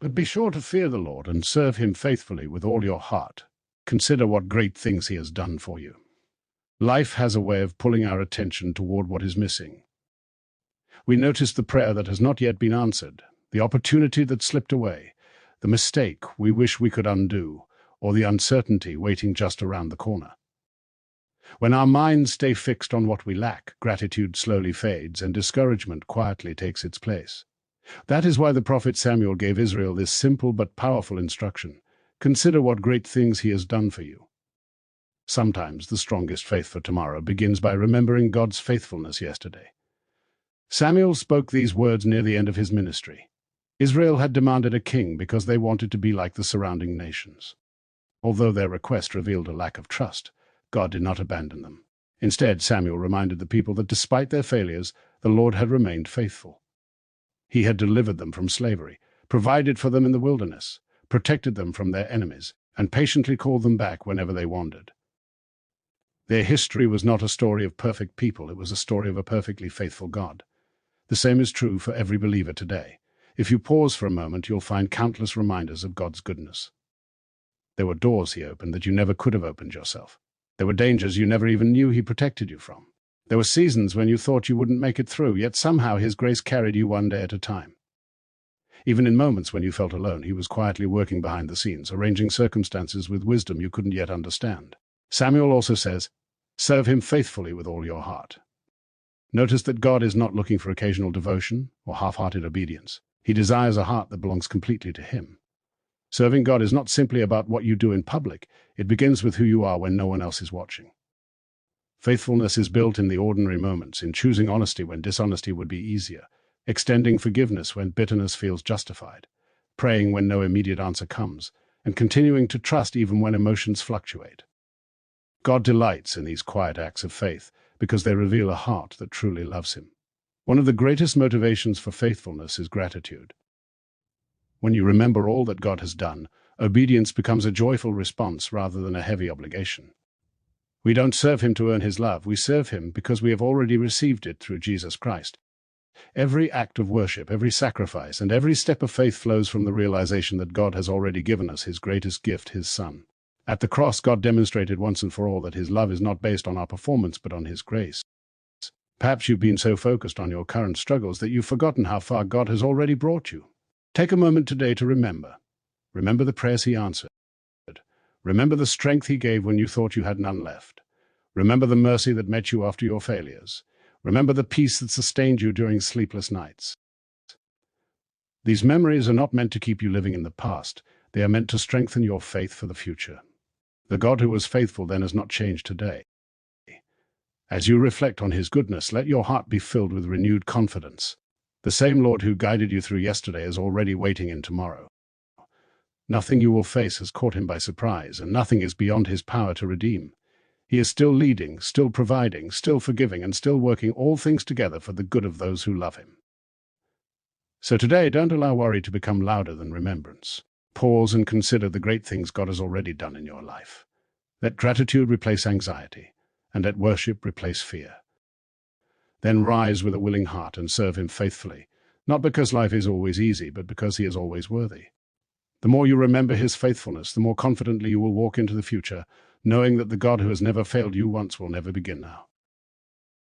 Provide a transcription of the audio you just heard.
But be sure to fear the Lord and serve him faithfully with all your heart. Consider what great things he has done for you. Life has a way of pulling our attention toward what is missing. We notice the prayer that has not yet been answered, the opportunity that slipped away, the mistake we wish we could undo, or the uncertainty waiting just around the corner. When our minds stay fixed on what we lack, gratitude slowly fades and discouragement quietly takes its place. That is why the prophet Samuel gave Israel this simple but powerful instruction. Consider what great things he has done for you. Sometimes the strongest faith for tomorrow begins by remembering God's faithfulness yesterday. Samuel spoke these words near the end of his ministry. Israel had demanded a king because they wanted to be like the surrounding nations. Although their request revealed a lack of trust, God did not abandon them. Instead, Samuel reminded the people that despite their failures, the Lord had remained faithful. He had delivered them from slavery, provided for them in the wilderness, protected them from their enemies, and patiently called them back whenever they wandered. Their history was not a story of perfect people, it was a story of a perfectly faithful God. The same is true for every believer today. If you pause for a moment, you'll find countless reminders of God's goodness. There were doors he opened that you never could have opened yourself. There were dangers you never even knew he protected you from. There were seasons when you thought you wouldn't make it through, yet somehow his grace carried you one day at a time. Even in moments when you felt alone, he was quietly working behind the scenes, arranging circumstances with wisdom you couldn't yet understand. Samuel also says, serve him faithfully with all your heart. Notice that God is not looking for occasional devotion or half-hearted obedience. He desires a heart that belongs completely to him. Serving God is not simply about what you do in public. It begins with who you are when no one else is watching. Faithfulness is built in the ordinary moments, in choosing honesty when dishonesty would be easier, extending forgiveness when bitterness feels justified, praying when no immediate answer comes, and continuing to trust even when emotions fluctuate. God delights in these quiet acts of faith because they reveal a heart that truly loves him. One of the greatest motivations for faithfulness is gratitude. When you remember all that God has done, obedience becomes a joyful response rather than a heavy obligation. We don't serve him to earn his love, we serve him because we have already received it through Jesus Christ. Every act of worship, every sacrifice, and every step of faith flows from the realization that God has already given us his greatest gift, his Son. At the cross, God demonstrated once and for all that his love is not based on our performance but on his grace. Perhaps you've been so focused on your current struggles that you've forgotten how far God has already brought you. Take a moment today to remember. Remember the prayers he answered. Remember the strength he gave when you thought you had none left. Remember the mercy that met you after your failures. Remember the peace that sustained you during sleepless nights. These memories are not meant to keep you living in the past. They are meant to strengthen your faith for the future. The God who was faithful then has not changed today. As you reflect on his goodness, let your heart be filled with renewed confidence. The same Lord who guided you through yesterday is already waiting in tomorrow. Nothing you will face has caught him by surprise, and nothing is beyond his power to redeem. He is still leading, still providing, still forgiving, and still working all things together for the good of those who love him. So today, don't allow worry to become louder than remembrance. Pause and consider the great things God has already done in your life. Let gratitude replace anxiety, and let worship replace fear. Then rise with a willing heart and serve him faithfully, not because life is always easy, but because he is always worthy. The more you remember his faithfulness, the more confidently you will walk into the future, knowing that the God who has never failed you once will never begin now.